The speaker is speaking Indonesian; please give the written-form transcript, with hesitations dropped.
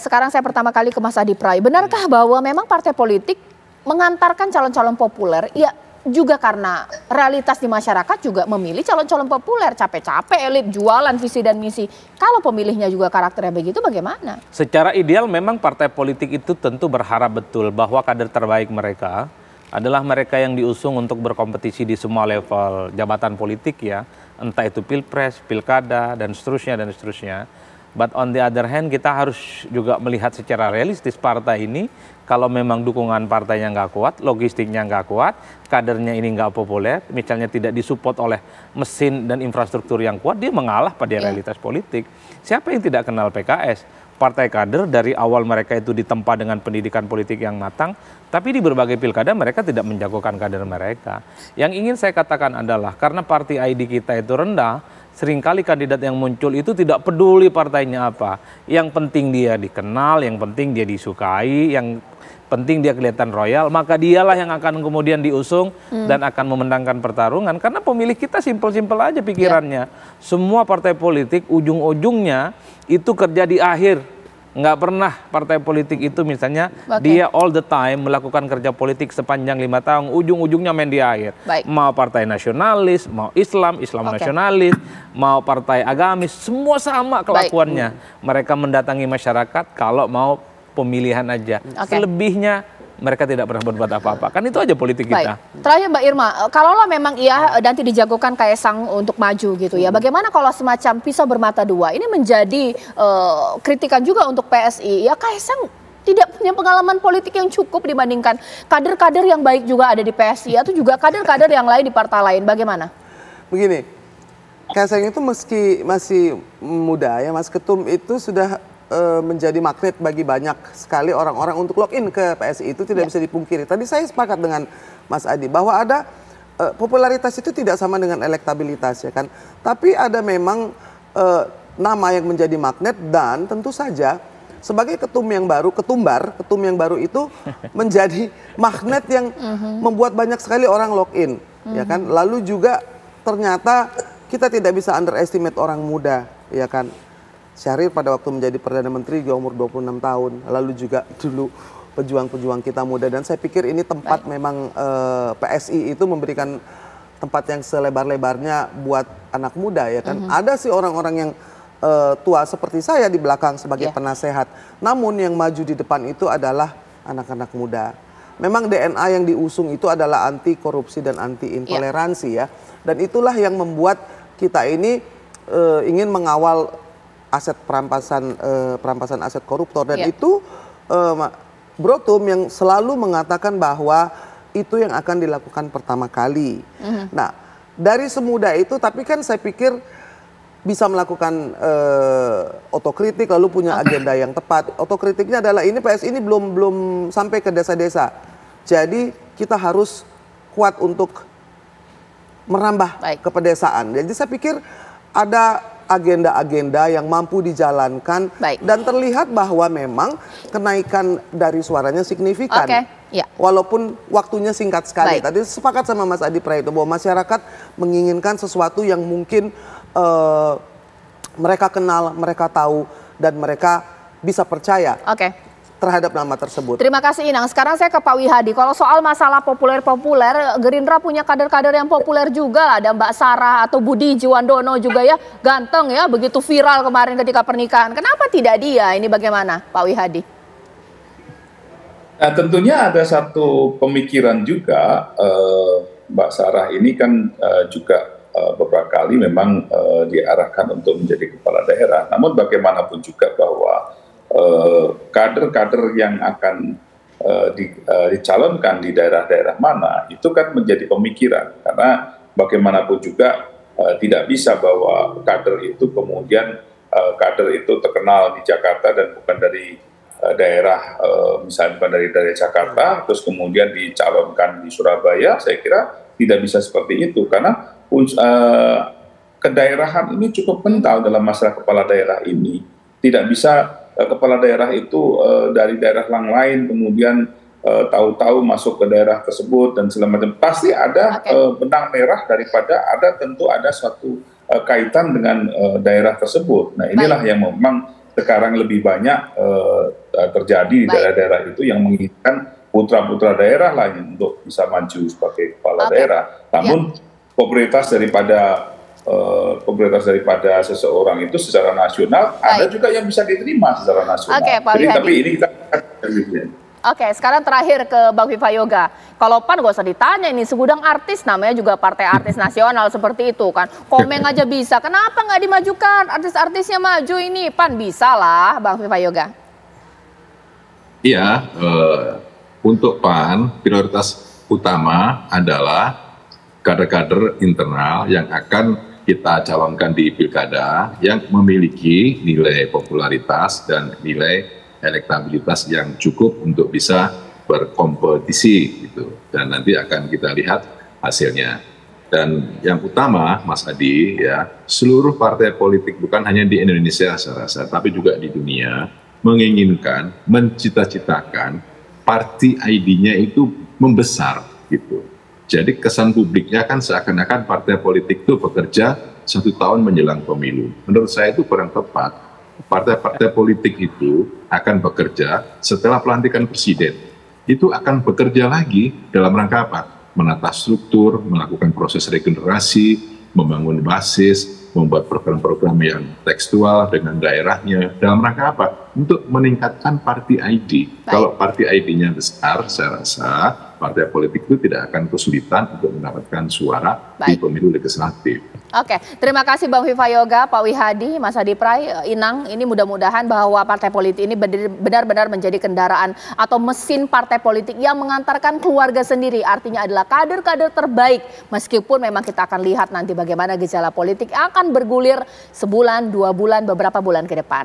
Sekarang saya pertama kali ke Mas Adi Pray. Benarkah bahwa memang partai politik mengantarkan calon-calon populer? Ya juga karena realitas di masyarakat juga memilih calon-calon populer. Capek-capek elit jualan visi dan misi. Kalau pemilihnya juga karakternya begitu bagaimana? Secara ideal memang partai politik itu tentu berharap betul bahwa kader terbaik mereka adalah mereka yang diusung untuk berkompetisi di semua level jabatan politik ya. Entah itu pilpres, pilkada, dan seterusnya, dan seterusnya. But on the other hand kita harus juga melihat secara realistis partai ini kalau memang dukungan partainya nggak kuat, logistiknya nggak kuat, kadernya ini nggak populer, misalnya tidak disupport oleh mesin dan infrastruktur yang kuat, dia mengalah pada realitas politik. Siapa yang tidak kenal PKS? Partai kader dari awal mereka itu ditempa dengan pendidikan politik yang matang, tapi di berbagai pilkada mereka tidak menjagokan kader mereka. Yang ingin saya katakan adalah karena party ID kita itu rendah, seringkali kandidat yang muncul itu tidak peduli partainya apa. Yang penting dia dikenal, yang penting dia disukai, yang penting dia kelihatan royal, maka dialah yang akan kemudian diusung dan akan memenangkan pertarungan. Karena pemilih kita simpel-simpel aja pikirannya. Semua partai politik ujung-ujungnya itu kerja di akhir. Nggak pernah partai politik itu misalnya dia all the time melakukan kerja politik sepanjang 5 tahun, ujung-ujungnya main di akhir. Mau partai nasionalis, mau Islam nasionalis, mau partai agamis, semua sama kelakuannya. Mereka mendatangi masyarakat kalau mau pemilihan aja. Selebihnya mereka tidak pernah berbuat apa-apa. Kan itu aja politik kita. Terakhir Mbak Irma, kalaulah memang ia nanti dijagokan Kaesang untuk maju gitu ya, bagaimana kalau semacam pisau bermata dua? Ini menjadi kritikan juga untuk PSI. Ya Kaesang tidak punya pengalaman politik yang cukup dibandingkan kader-kader yang baik juga ada di PSI atau juga kader-kader yang lain di partai lain. Bagaimana? Begini, Kaesang itu meski masih muda ya, Mas Ketum itu sudah menjadi magnet bagi banyak sekali orang-orang untuk login ke PSI, itu tidak bisa dipungkiri. Tadi saya sepakat dengan Mas Adi bahwa ada popularitas itu tidak sama dengan elektabilitas ya kan. Tapi ada memang nama yang menjadi magnet dan tentu saja sebagai ketum yang baru itu menjadi magnet yang membuat banyak sekali orang login ya kan. Lalu juga ternyata kita tidak bisa underestimate orang muda ya kan. Syahrir pada waktu menjadi Perdana Menteri juga umur 26 tahun. Lalu juga dulu pejuang-pejuang kita muda. Dan saya pikir ini tempat memang PSI itu memberikan tempat yang selebar-lebarnya buat anak muda ya kan. Ada sih orang-orang yang tua seperti saya di belakang sebagai penasehat. Namun yang maju di depan itu adalah anak-anak muda. Memang DNA yang diusung itu adalah anti korupsi dan anti intoleransi ya. Dan itulah yang membuat kita ini ingin mengawal aset perampasan aset koruptor dan itu Bro Tum yang selalu mengatakan bahwa itu yang akan dilakukan pertama kali. Nah dari semudah itu tapi kan saya pikir bisa melakukan otokritik lalu punya agenda yang tepat. Otokritiknya adalah ini PSI ini belum sampai ke desa-desa. Jadi kita harus kuat untuk merambah ke pedesaan. Jadi saya pikir ada agenda-agenda yang mampu dijalankan dan terlihat bahwa memang kenaikan dari suaranya signifikan. Walaupun waktunya singkat sekali. Tadi sepakat sama Mas Adi Pray itu bahwa masyarakat menginginkan sesuatu yang mungkin mereka kenal, mereka tahu dan mereka bisa percaya terhadap nama tersebut. Terima kasih Inang. Sekarang saya ke Pak Wihadi. Kalau soal masalah populer-populer, Gerindra punya kader-kader yang populer juga. Ada Mbak Sarah atau Budi Jiwandono juga ya. Ganteng ya, begitu viral kemarin ketika pernikahan. Kenapa tidak dia? Ini bagaimana Pak Wihadi? Nah, tentunya ada satu pemikiran juga. Mbak Sarah ini kan juga beberapa kali memang diarahkan untuk menjadi kepala daerah. Namun bagaimanapun juga bahwa kader-kader yang akan dicalonkan di daerah-daerah mana itu kan menjadi pemikiran karena bagaimanapun juga tidak bisa bahwa kader itu kemudian kader itu terkenal di Jakarta dan bukan dari daerah misalnya bukan dari Jakarta terus kemudian dicalonkan di Surabaya. Saya kira tidak bisa seperti itu karena kedaerahan ini cukup kental dalam masalah kepala daerah ini. Tidak bisa kepala daerah itu dari daerah yang lain kemudian tahu-tahu masuk ke daerah tersebut dan segala macam. Pasti ada benang merah daripada tentu ada suatu kaitan dengan daerah tersebut. Nah inilah yang memang sekarang lebih banyak terjadi di Baik. daerah-daerah itu yang menginginkan putra-putra daerah lain untuk bisa maju sebagai kepala daerah. Namun popularitas daripada seseorang itu secara nasional ada juga yang bisa diterima secara nasional. Pak Jadi Wihadi. tapi ini kita Oke, sekarang terakhir ke Bang Viva Yoga. Kalau PAN gak usah ditanya, ini segudang artis, namanya juga partai artis nasional seperti itu kan. Komeng aja bisa, kenapa nggak dimajukan? Artis-artisnya maju ini, PAN bisa lah, Bang Viva Yoga. Iya, untuk PAN prioritas utama adalah kader-kader internal yang akan kita calonkan di pilkada yang memiliki nilai popularitas dan nilai elektabilitas yang cukup untuk bisa berkompetisi gitu. Dan nanti akan kita lihat hasilnya. Dan yang utama Mas Adi ya, seluruh partai politik bukan hanya di Indonesia saya rasa, tapi juga di dunia menginginkan, mencita-citakan party ID-nya itu membesar gitu. Jadi kesan publiknya kan seakan-akan partai politik itu bekerja 1 tahun menjelang pemilu. Menurut saya itu kurang tepat. Partai-partai politik itu akan bekerja setelah pelantikan presiden. Itu akan bekerja lagi dalam rangka apa? Menata struktur, melakukan proses regenerasi, membangun basis, membuat program-program yang tekstual dengan daerahnya. Dalam rangka apa? Untuk meningkatkan party ID. Kalau party ID-nya besar, saya rasa partai politik itu tidak akan kesulitan untuk mendapatkan suara di pemilu legislatif. Oke, terima kasih Bang Viva Yoga, Pak Wihadi, Mas Adi Pray, Inang. Ini mudah-mudahan bahwa partai politik ini benar-benar menjadi kendaraan atau mesin partai politik yang mengantarkan keluarga sendiri. Artinya adalah kader-kader terbaik. Meskipun memang kita akan lihat nanti bagaimana gejala politik akan bergulir sebulan, 2 bulan, beberapa bulan ke depan.